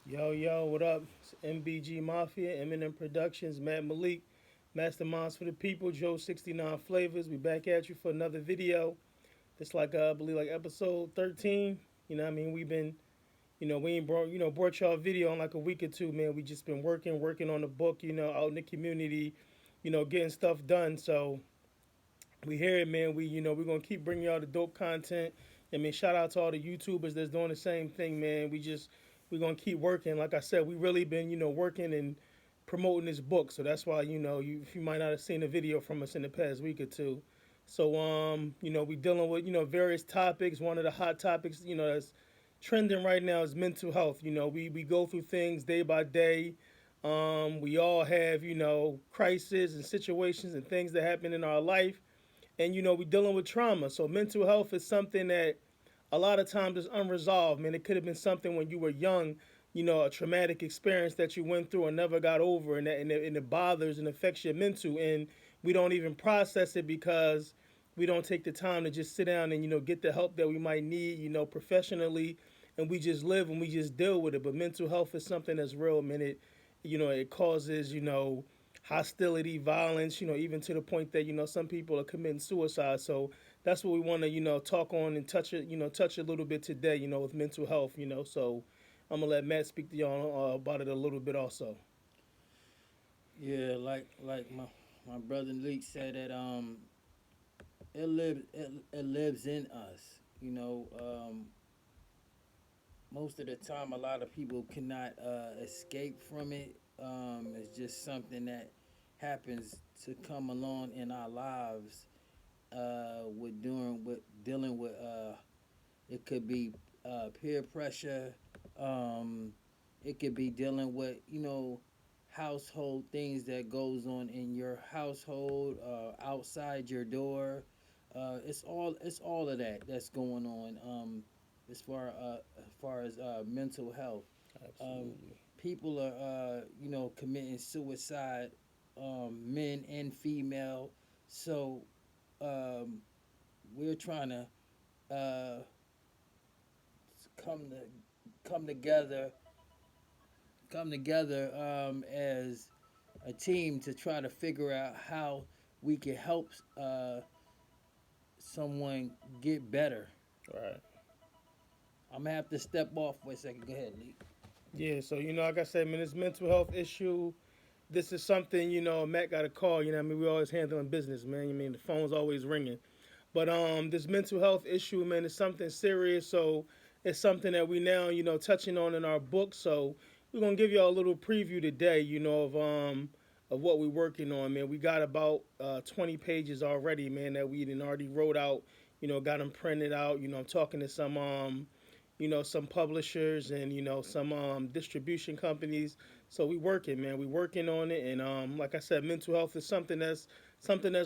Yo, yo, what up? It's Mbg Mafia, Eminem Productions, Matt Malik, Masterminds for the People, Joe 69 Flavors. We back at you for another video. It's like, I believe, like episode 13. You know what I mean? We've been, we ain't brought y'all a video in like a week or two, man. We just been working on the book, out in the community, getting stuff done. So we hear it, man. We're going to keep bringing y'all the dope content. I mean, shout out to all the YouTubers that's doing the same thing, man. We're gonna keep working. Like I said, we really been working and promoting this book. So that's why you might not have seen a video from us in the past week or two. So we dealing with various topics. One of the hot topics that's trending right now is mental health. We go through things day by day. We all have crises and situations and things that happen in our life, and we dealing with trauma. So mental health is something that a lot of times is unresolved. Man, it could have been something when you were young, a traumatic experience that you went through and never got over, and it bothers and affects your mental, and we don't even process it because we don't take the time to just sit down and get the help that we might need, professionally, and we just live and we just deal with it. But mental health is something that's real, man. It causes hostility, violence, even to the point that some people are committing suicide. So that's what we want to talk on and touch a little bit today, with mental health. So I'm gonna let Matt speak to y'all about it a little bit also. Yeah, like my brother Leak said that it lives in us. Most of the time, a lot of people cannot escape from it. It's just something that happens to come along in our lives. With dealing with it could be peer pressure. Um, it could be dealing with household things that goes on in your household, outside your door. It's all of that that's going on. As far as mental health, um, Absolutely. people are committing suicide, men and female. So um, we're trying to come to come together come together as a team to try to figure out how we can help someone get better. Right. I'm gonna have to step off for a second. Go ahead, Lee. Yeah. So like I said, man, this mental health issue. This is something Matt got a call. I mean, we always handling business, man. I mean, the phone's always ringing. But this mental health issue, man, is something serious. So it's something that we now, touching on in our book. So we're gonna give y'all a little preview today, of what we're working on, man. We got about 20 pages already, man, that we already wrote out. Got them printed out. I'm talking to some publishers and some distribution companies. So we working, man. We working on it, and like I said, mental health is something that's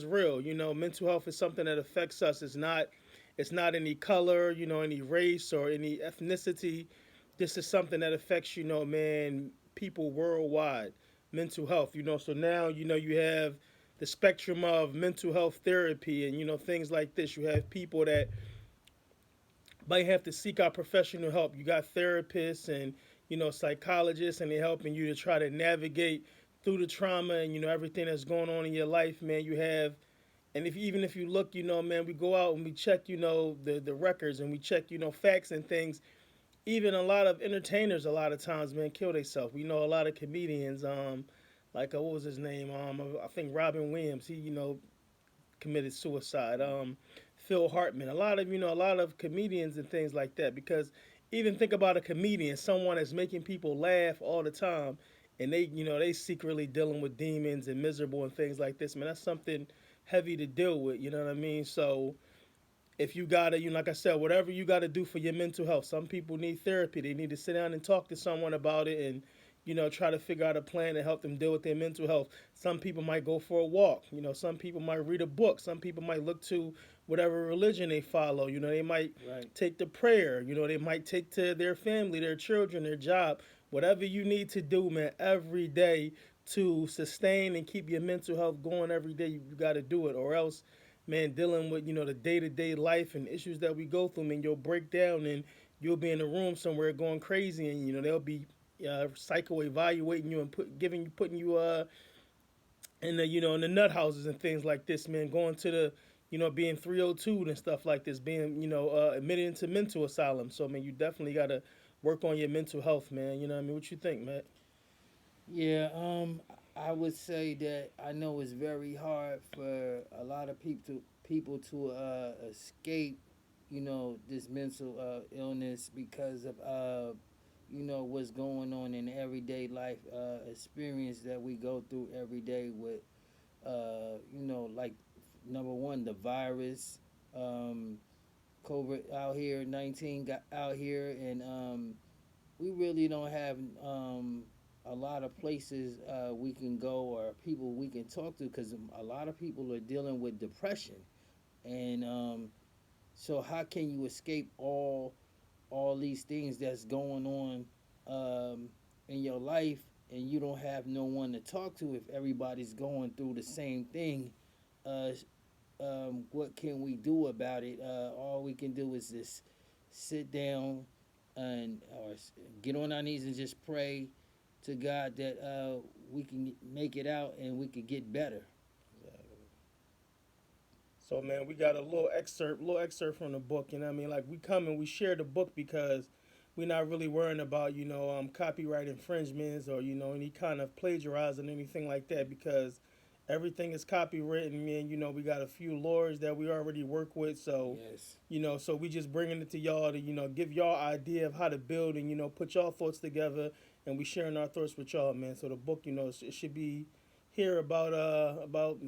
real. Mental health is something that affects us. It's not any color, any race or any ethnicity. This is something that affects man, people worldwide. Mental health, so now you have the spectrum of mental health therapy and things like this. You have people that might have to seek out professional help. You got therapists and psychologists, and they're helping you to try to navigate through the trauma and everything that's going on in your life, man. You have, and if even if you look, man, we go out and we check, the records, and we check, facts and things. Even a lot of entertainers, a lot of times, man, kill themselves. We know a lot of comedians, like what was his name? I think Robin Williams. He committed suicide. Phil Hartman, a lot of comedians and things like that. Because even think about a comedian, someone that's making people laugh all the time, and they secretly dealing with demons and miserable and things like this. Man, that's something heavy to deal with. You know what I mean? So if you gotta, like I said, whatever you gotta do for your mental health. Some people need therapy. They need to sit down and talk to someone about it, and try to figure out a plan to help them deal with their mental health. Some people might go for a walk. Some people might read a book. Some people might look to whatever religion they follow. They might Right. take the prayer. They might take to their family, their children, their job. Whatever you need to do, man, every day to sustain and keep your mental health going every day, you got to do it, or else, man, dealing with the day-to-day life and issues that we go through, man, you'll break down and you'll be in a room somewhere going crazy, and they'll be psycho evaluating you and putting you in the in the nut houses and things like this, man. Going to the being 302 and stuff like this, being admitted into mental asylum. So I mean, you definitely got to work on your mental health, man. You know what I mean? What you think, Matt? Yeah, I would say that I know it's very hard for a lot of people to escape, this mental illness because of what's going on in everyday life experience that we go through every day with like number one, the virus, um, COVID out here, 19 got out here, and we really don't have a lot of places we can go or people we can talk to because a lot of people are dealing with depression, and so how can you escape all these things that's going on in your life and you don't have no one to talk to if everybody's going through the same thing? Uh, what can we do about it? All we can do is just sit down and or get on our knees and just pray to God that we can make it out and we could get better. So man, we got a little excerpt from the book. You know what I mean? Like we come and we share the book because we're not really worrying about copyright infringements or any kind of plagiarizing anything like that because everything is copywritten. Man, we got a few lawyers that we already work with, so Yes. so we just bringing it to y'all to give y'all idea of how to build and put y'all thoughts together, and we sharing our thoughts with y'all, man. So the book, it should be here about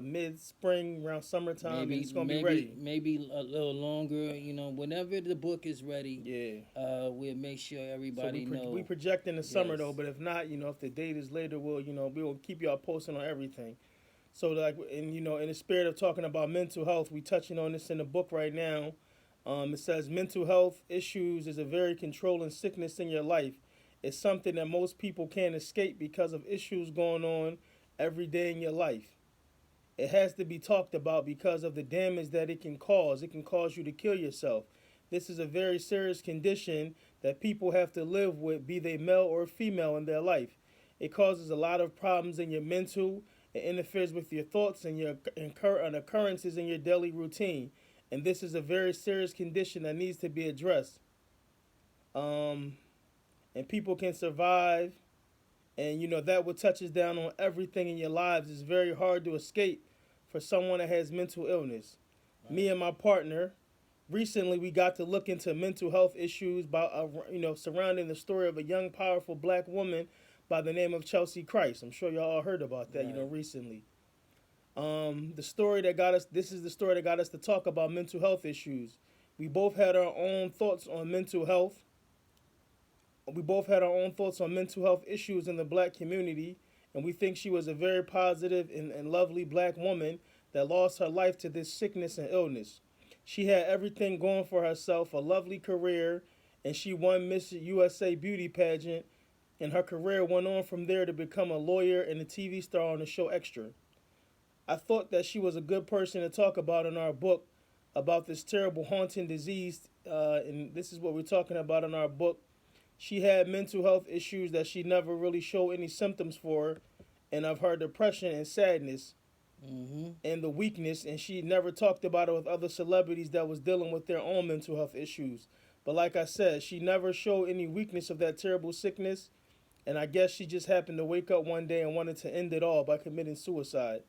mid spring around summertime, and Maybe, it's gonna be maybe, ready. maybe a little longer. Whenever the book is ready, Yeah. we'll make sure So everybody we know. project in the summer though, Yes. but if not, if the date is later, we'll keep y'all posting on everything. So like, in in the spirit of talking about mental health, we touching on this in the book right now. It says mental health issues is a very controlling sickness in your life. It's something that most people can't escape because of issues going on every day in your life. It has to be talked about because of the damage that it can cause. It can cause you to kill yourself. This is a very serious condition that people have to live with, be they male or female, in their life. It causes a lot of problems in your mental. It interferes with your thoughts and your occurrences in your daily routine. And this is a very serious condition that needs to be addressed. Um, and people can survive, and that what touches down on everything in your lives is very hard to escape for someone that has mental illness. Right. Me and my partner, recently we got to look into mental health issues by surrounding the story of a young powerful black woman by the name of Chelsea Christ. I'm sure y'all all heard about that Right. recently. The story that got us this is the story that got us to talk about mental health issues. We both had our own thoughts on mental health. We both had our own thoughts on mental health issues in the black community, and we think she was a very positive and lovely black woman that lost her life to this sickness and illness. She had everything going for herself, a lovely career, and she won Miss USA beauty pageant, and her career went on from there to become a lawyer and a TV star on the show Extra. I thought that she was a good person to talk about in our book about this terrible haunting disease, and this is what we're talking about in our book. She had mental health issues that she never really showed any symptoms for, and of her depression and sadness Mm-hmm. and the weakness, and she never talked about it with other celebrities that was dealing with their own mental health issues. But like I said, she never showed any weakness of that terrible sickness, and I guess she just happened to wake up one day and wanted to end it all by committing suicide.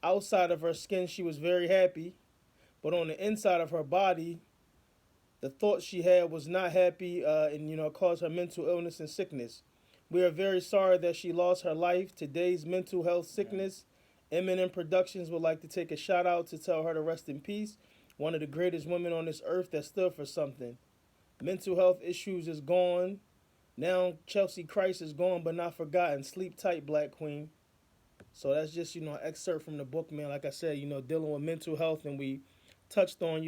Outside of her skin, she was very happy, but on the inside of her body, the thought she had was not happy, and caused her mental illness and sickness. We are very sorry that she lost her life. Today's mental health Right. sickness. Eminent Productions would like to take a shout out to tell her to rest in peace. One of the greatest women on this earth that stood for something. Mental health issues is gone. Now Chelsea Christ is gone but not forgotten. Sleep tight, Black Queen. So that's just an excerpt from the book, man. Like I said, dealing with mental health, and we touched on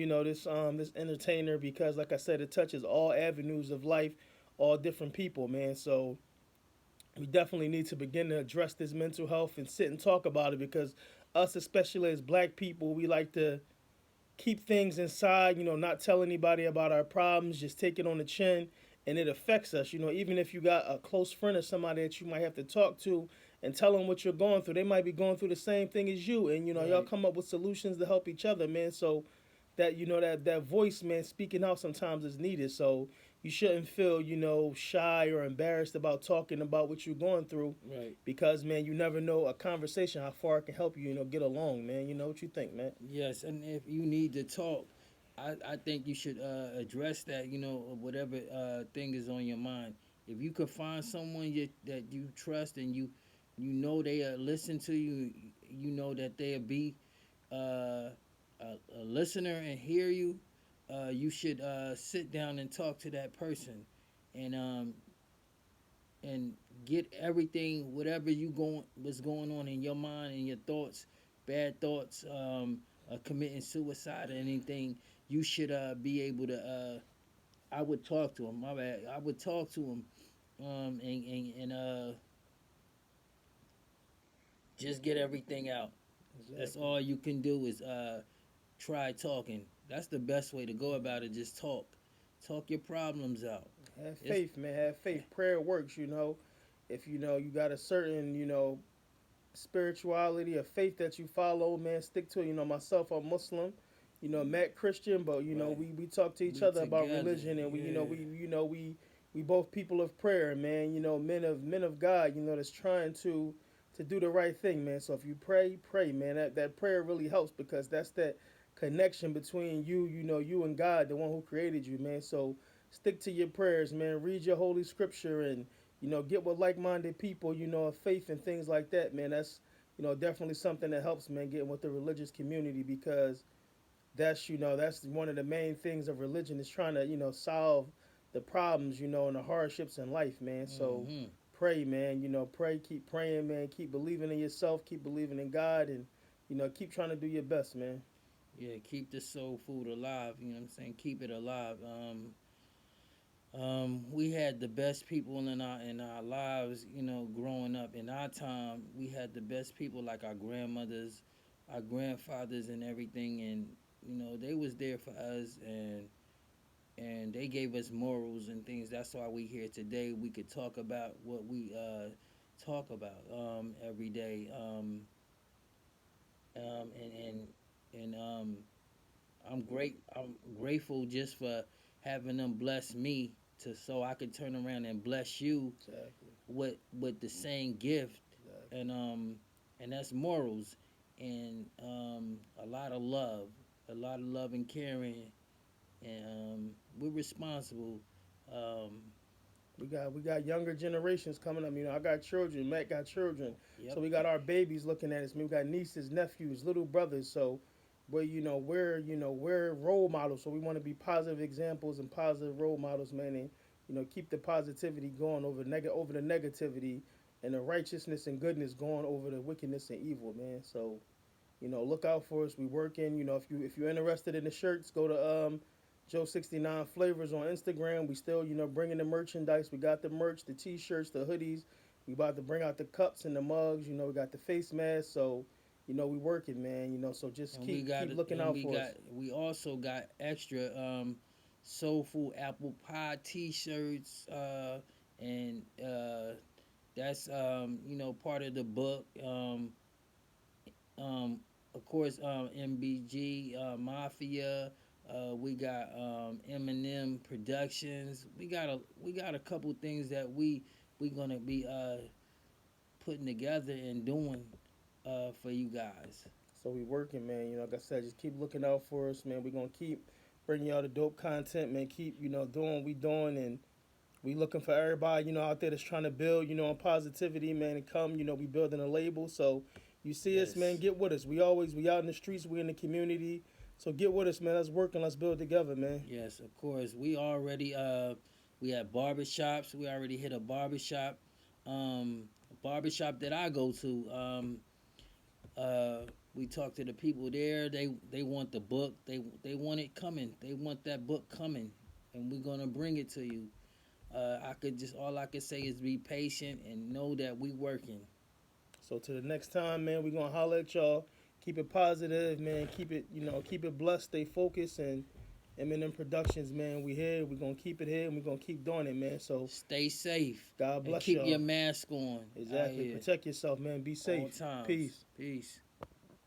this entertainer because, like I said, it touches all avenues of life, all different people, man. So we definitely need to begin to address this mental health and sit and talk about it because us, especially as Black people, we like to keep things inside, not tell anybody about our problems, just take it on the chin and it affects us. You know, even if you got a close friend or somebody that you might have to talk to and tell them what you're going through, they might be going through the same thing as you, and you know, y'all Right. come up with solutions to help each other, man. So that you know that voice, man, speaking out sometimes is needed. So you shouldn't feel shy or embarrassed about talking about what you're going through, Right. because man, you never know a conversation how far it can help you, get along, man. You know what you think, man? Yes, and if you need to talk, I think you should address that. You know, whatever thing is on your mind. If you could find someone that you trust and you know they listen to you, you know that they'll be uh, a listener and hear you. You should sit down and talk to that person, and and get everything, whatever you going what's going on in your mind and your thoughts, bad thoughts, committing suicide or anything. You should be able to. I would talk to him. My bad. I would talk to him, and just get everything out. That's Exactly. all you can do is try talking. That's the best way to go about it. Just talk your problems out. Have It's faith, man. Have faith. Prayer works. If you got a certain spirituality or faith that you follow, man, stick to it. Myself, I'm Muslim. Matt Christian, but right. we talk to each We other about together. religion, and Yeah. we both people of prayer, man. Men of God. That's trying to do the right thing, man. So if you pray, pray, man. That prayer really helps, because that's that connection between you and God, the one who created you, man. So stick to your prayers, man. Read your holy scripture, and get with like-minded people, of faith and things like that, man. That's definitely something that helps, man, getting with the religious community, because that's one of the main things of religion, is trying to solve the problems, and the hardships in life, man. So Hmm. pray, man. Pray, keep praying, man. Keep believing in yourself, keep believing in God, and keep trying to do your best, man. Yeah, keep the soul food alive. You know what I'm saying? Keep it alive. We had the best people in our lives. You know, growing up in our time, we had the best people like our grandmothers, our grandfathers, and everything. And they was there for us, and they gave us morals and things. That's why we here today. We could talk about what we talk about every day. And I'm grateful just for having them bless me to so I could turn around and bless you Exactly. with the same gift, Exactly. and that's morals, and a lot of love and caring, and we're responsible. Um, We got younger generations coming up. I got children. Matt got children. yep. So we got our babies looking at us. We got nieces, nephews, little brothers. So we're role models. So we want to be positive examples and positive role models, man, and keep the positivity going over the negativity, and the righteousness and goodness going over the wickedness and evil, man. So look out for us. We working. If you're interested in the shirts, go to Joe 69 Flavors on Instagram. We still bringing the merchandise. We got the merch, the t-shirts, the hoodies. We about to bring out the cups and the mugs. We got the face masks. So we working, man. So just And keep looking out for us. we also got extra soulful apple pie T-shirts, and that's part of the book. Um, of course, MBG Mafia. We got Eminem Productions. We got a couple things that we gonna be putting together and doing for you guys. So we working, man. Like I said, just keep looking out for us, man. We gonna keep bringing y'all the dope content, man. Keep doing what we doing, and we looking for everybody, out there that's trying to build, on positivity, man, and come, we building a label. So you see us, man, Yes. get with us. We out in the streets, we in the community. So get with us, man. Let's work and let's build together, man. Yes, of course. We have barbershops. We already hit a barbershop. Barbershop that I go to. Uh, we talk to the people there. They want the book. They want it coming. They want that book coming, and we're gonna bring it to you. All I could say is be patient and know that we working. So to the next time, man, we gonna holler at y'all. Keep it positive, man. Keep it blessed, stay focused, and Eminem Productions, man. We here. We gonna keep it here, and we gonna keep doing it, man. So Stay safe. God And bless keep y'all. your mask on. Exactly. Protect yourself, man. Be All safe. times. Peace. Peace.